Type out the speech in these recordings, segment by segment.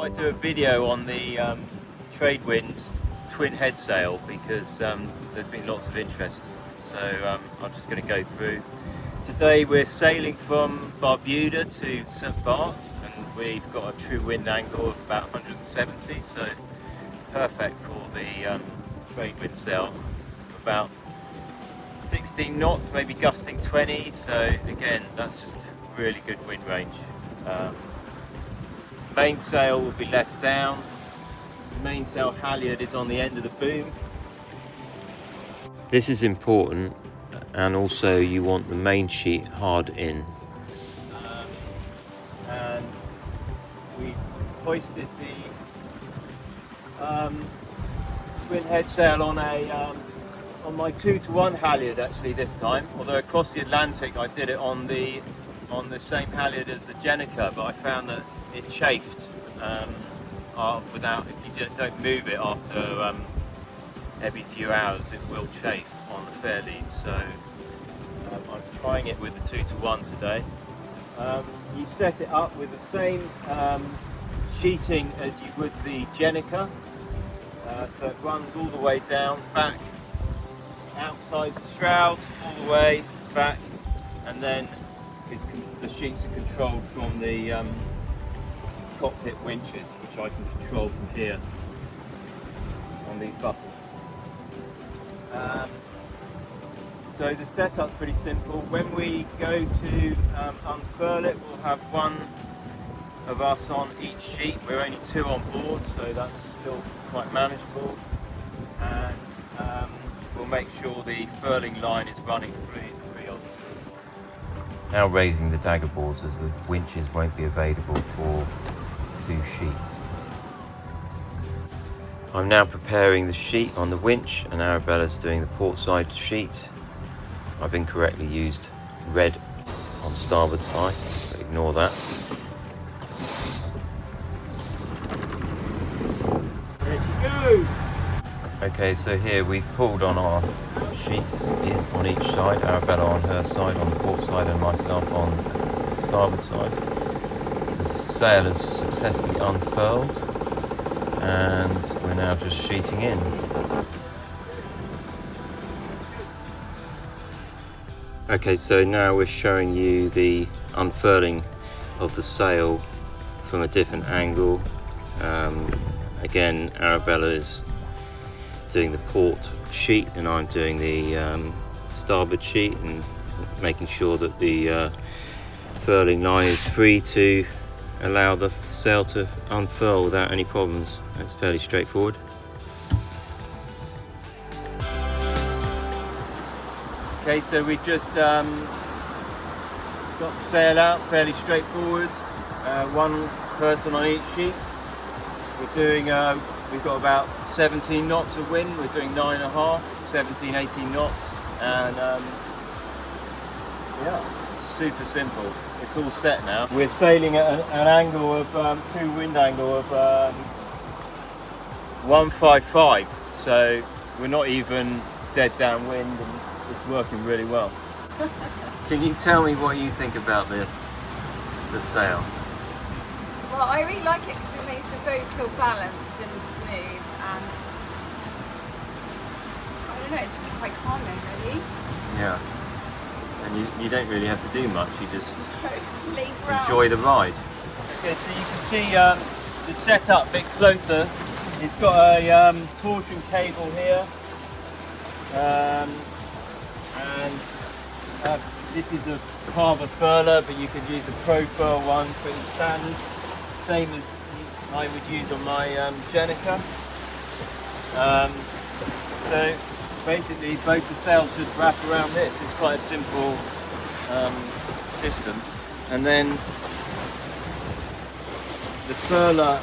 thought I'd do a video on the TradeWind twin headsail because there's been lots of interest. So I'm just going to go through. Today we're sailing from Barbuda to St. Bart's, and we've got a true wind angle of about 170, so perfect for the TradeWind sail. About 16 knots, maybe gusting 20, so again that's just really good wind range. Mainsail will be left down. The mainsail halyard is on the end of the boom. This is important, and also you want the main sheet hard in. And we hoisted the twin headsail on on my 2-to-1 halyard actually this time. Although across the Atlantic I did it on the same halyard as the Jenica, but I found that it chafed if you don't move it after every few hours, it will chafe on the fair lead. So I'm trying it with the 2-to-1 today. You set it up with the same sheeting as you would the Jenica, so it runs all the way down, back, outside the shrouds, all the way back, and then the sheets are controlled from the cockpit winches, which I can control from here on these buttons. So the setup's pretty simple. When we go to unfurl it, we'll have one of us on each sheet. We're only 2 on board, so that's still quite manageable. And we'll make sure the furling line is running free, Now raising the dagger boards, as the winches won't be available for 2 sheets. I'm now preparing the sheet on the winch, and Arabella's doing the port side sheet. I've incorrectly used red on starboard side, but ignore that. There she goes! Okay, so here we've pulled on our sheets on each side, Arabella on her side, on the port side, and myself on the starboard side. The sail is successfully unfurled, and we're now just sheeting in. Okay, so now we're showing you the unfurling of the sail from a different angle. Again, Arabella is doing the port sheet and I'm doing the starboard sheet, and making sure that the furling line is free to allow the sail to unfurl without any problems. It's fairly straightforward. Okay, so we've just got the sail out, fairly straightforward. One person on each sheet. We're doing, we've got about 17 knots of wind. We're doing 9.5, 17, 18 knots, and yeah, super simple. It's all set now. We're sailing at an angle of true wind angle of 155, so we're not even dead downwind, and it's working really well. Can you tell me what you think about the sail? Well, I really like it because it makes the boat feel balanced and smooth, and I don't know, it's just quite calming, really. Yeah. And you don't really have to do much, you just Enjoy the ride. Okay, so you can see the setup a bit closer. It's got a torsion cable here, and this is a carver furler, but you could use a pro furl one, pretty standard, same as I would use on my Jenica. So basically both the sails just wrap around this. It's quite a simple system. And then the furler,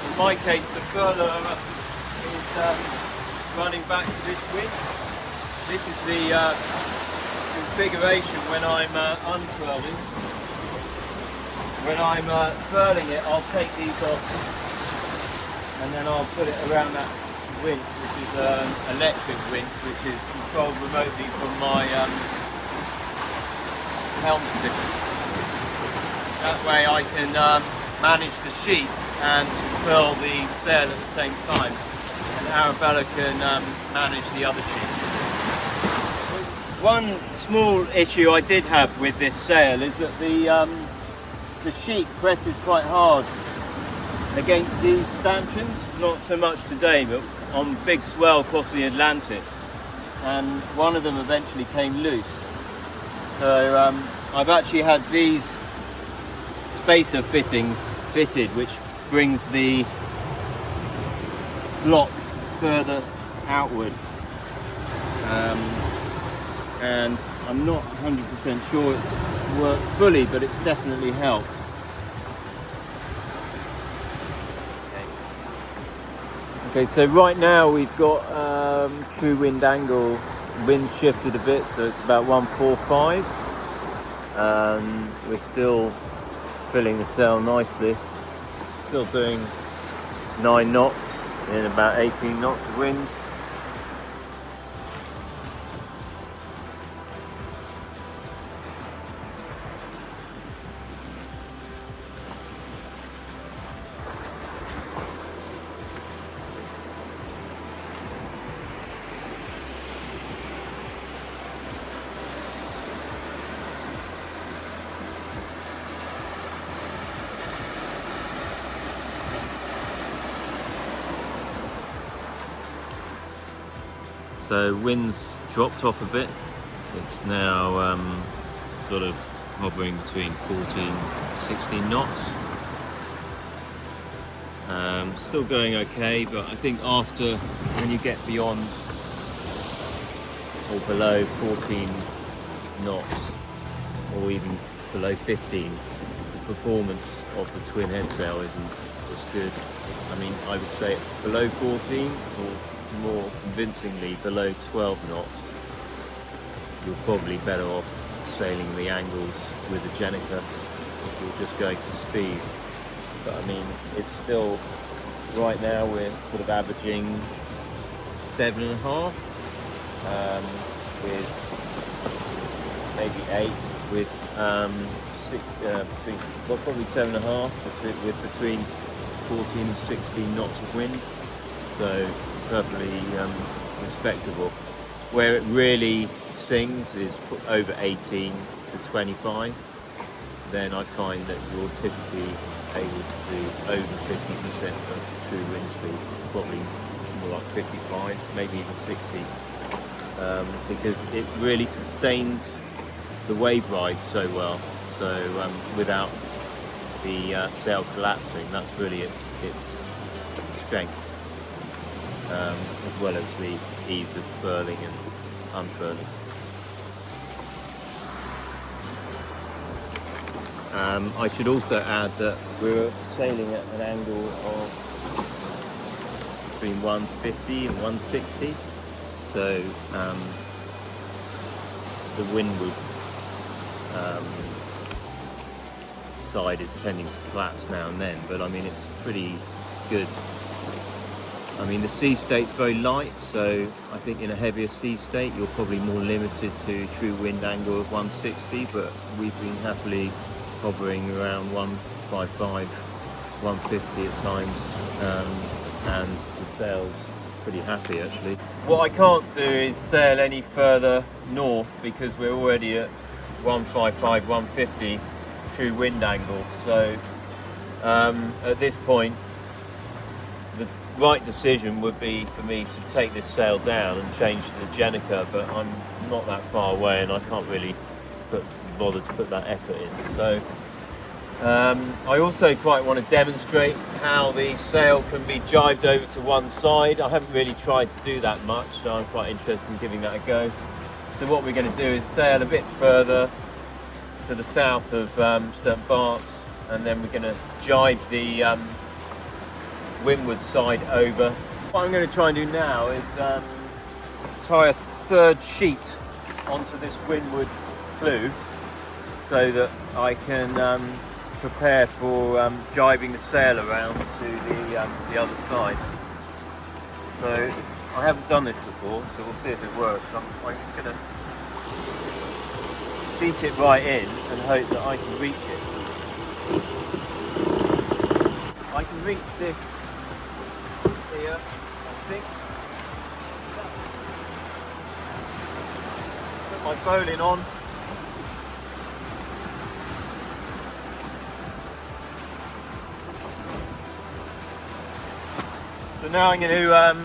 in my case the furler is running back to this wind. This is the configuration when I'm unfurling. When I'm furling it, I'll take these off and then I'll put it around that winch, which is an electric winch, which is controlled remotely from my helm stick. That way I can manage the sheet and furl the sail at the same time, and Arabella can manage the other sheet. One small issue I did have with this sail is that the sheet presses quite hard against these stanchions. Not so much today, but on big swell across the Atlantic, and one of them eventually came loose. So I've actually had these spacer fittings fitted, which brings the block further outward, and I'm not 100% sure it works fully, but it's definitely helped. Okay, so right now we've got true wind angle, wind shifted a bit, so it's about 145. We're still filling the sail nicely, still doing 9 knots in about 18 knots of wind. So wind's dropped off a bit. It's now sort of hovering between 14, 16 knots. Still going okay, but I think after, when you get beyond or below 14 knots, or even below 15, the performance of the twin headsail isn't as good. I mean, I would say below 14, or more convincingly below 12 knots, you're probably better off sailing the angles with a Jenica if you're just going for speed. But I mean, it's still, right now we're sort of averaging 7.5 with maybe 8 with probably 7.5 with between 14 and 16 knots of wind. So perfectly respectable. Where it really sings is over 18 to 25. Then I find that you're typically able to do over 50% of true wind speed, probably more like 55, maybe even 60, because it really sustains the wave ride so well. So without the sail collapsing, that's really its strength. As well as the ease of furling and unfurling. I should also add that we're sailing at an angle of between 150 and 160, so the windward side is tending to collapse now and then, but I mean, it's pretty good. I mean, the sea state's very light, so I think in a heavier sea state you're probably more limited to true wind angle of 160, but we've been happily hovering around 155, 150 at times, and the sail's pretty happy actually. What I can't do is sail any further north because we're already at 155, 150 true wind angle, so at this point the right decision would be for me to take this sail down and change to the Jenica, but I'm not that far away and I can't really bother to put that effort in. So I also quite want to demonstrate how the sail can be jibed over to one side. I haven't really tried to do that much, so I'm quite interested in giving that a go. So what we're going to do is sail a bit further to the south of St Bart's, and then we're going to jibe the windward side over. What I'm going to try and do now is tie a third sheet onto this windward clew so that I can prepare for jibing the sail around to the other side. So I haven't done this before, so we'll see if it works. I'm just going to feed it right in and hope that I can reach it. I can reach this here, I think. Put my bowline on. So now I'm going to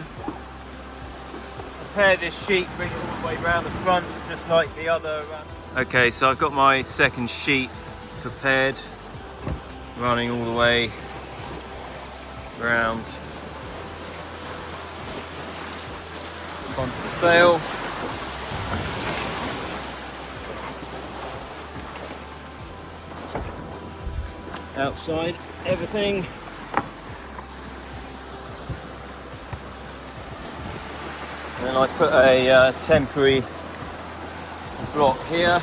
prepare this sheet, bring it all the way around the front, just like the other. Okay, so I've got my second sheet prepared, running all the way round onto the sail. Outside everything. And then I put a temporary block here.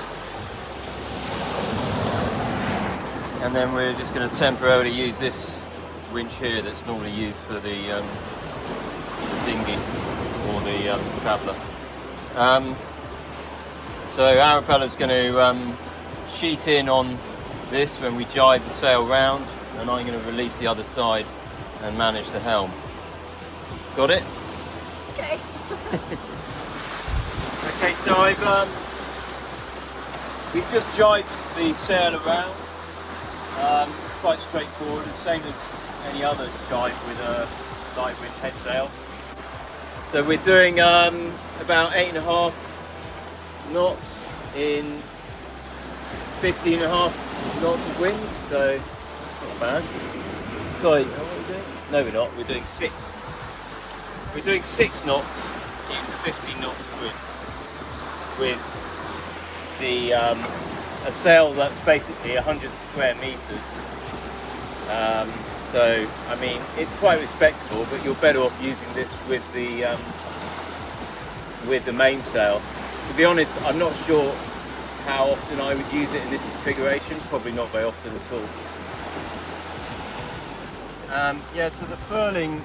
And then we're just going to temporarily use this winch here that's normally used for the dinghy or the traveller. So Arabella's going to sheet in on this when we jibe the sail round, and I'm going to release the other side and manage the helm. Got it? Okay. Okay, so we've just jibed the sail around. Quite straightforward, the same as any other jibe with a light wind head sail. So we're doing about 8.5 knots in 15.5 knots of wind, so that's not bad. Sorry, what are we doing? No, we're not. We're doing 6. We're doing 6 knots in 15 knots of wind with the a sail that's basically 100 square meters. So I mean, it's quite respectable, but you're better off using this with the mainsail. To be honest, I'm not sure how often I would use it in this configuration. Probably not very often at all. Yeah, so the furling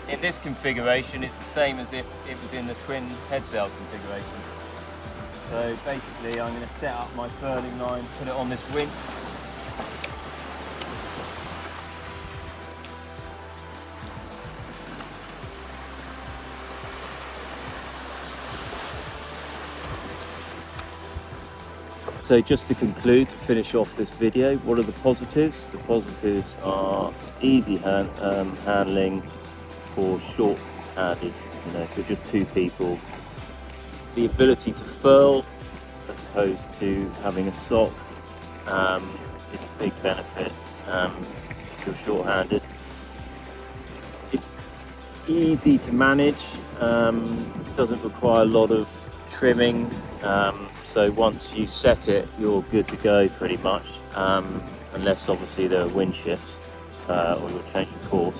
in this configuration is the same as if it was in the twin headsail configuration. So basically I'm going to set up my furling line, put it on this winch. So just to conclude, to finish off this video, what are the positives? The positives are easy handling for short-handed, for just 2 people. The ability to furl as opposed to having a sock is a big benefit if you're short-handed. It's easy to manage, doesn't require a lot of trimming, so once you set it, you're good to go pretty much, unless obviously there are wind shifts or you're changing course.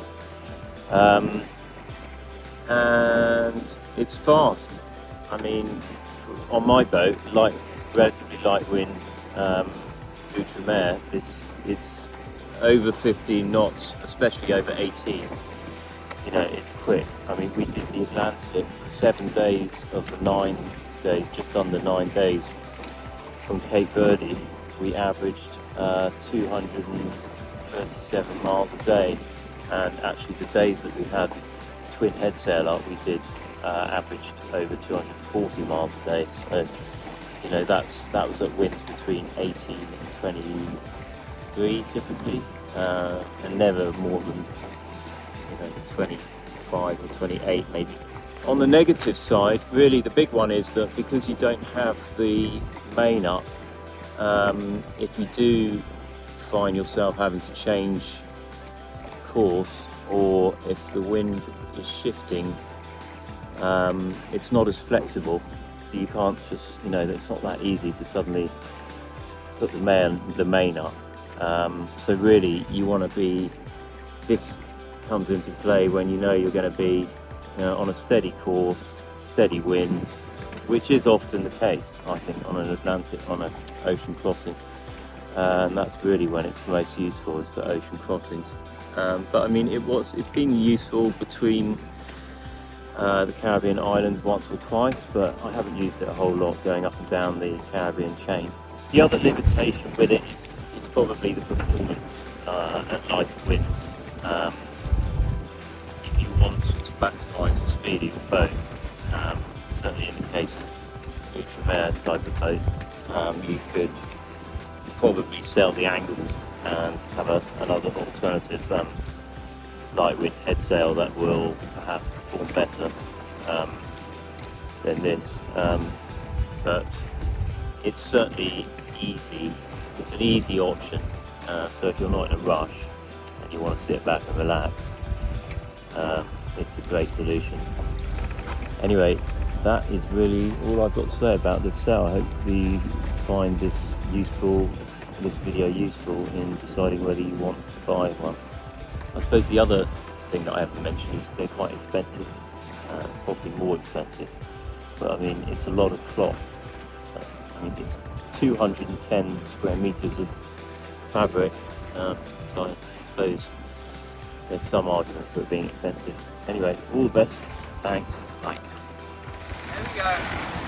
And it's fast. I mean, on my boat, relatively light wind, Outremer, it's over 15 knots, especially over 18. It's quick. I mean, we did the Atlantic for 7 days of the 9 days, just under 9 days. From Cape Verde, we averaged 237 miles a day, and actually the days that we had twin head sail up, we did averaged over 240 miles a day. So that was at winds between 18 and 23 typically, and never more than 25 or 28 maybe. On the negative side, really the big one is that because you don't have the main up, if you do find yourself having to change course, or if the wind is shifting, it's not as flexible, so you can't just, it's not that easy to suddenly put the main up. So really you want to be, this comes into play when you're going to be on a steady course, steady winds, which is often the case, I think, on an Atlantic, on an ocean crossing. And that's really when it's most useful, is for ocean crossings. But I mean, it's been useful between the Caribbean islands once or twice, but I haven't used it a whole lot going up and down the Caribbean chain. The other limitation with it is probably the performance at lighter winds. if you want to maximise the speed of your boat, certainly in the case of Outremer type of boat, you could probably sell the angles and have another alternative light wind headsail that will perhaps perform better than this, but it's certainly easy. It's an easy option, so if you're not in a rush and you want to sit back and relax, it's a great solution. Anyway, that is really all I've got to say about this sail. I hope you find this video useful in deciding whether you want to buy one. I suppose the other thing that I haven't mentioned is they're quite expensive, probably more expensive, but I mean it's a lot of cloth. So I mean it's 210 square meters of fabric, so I suppose there's some argument for it being expensive. Anyway, all the best, thanks, bye. There we go.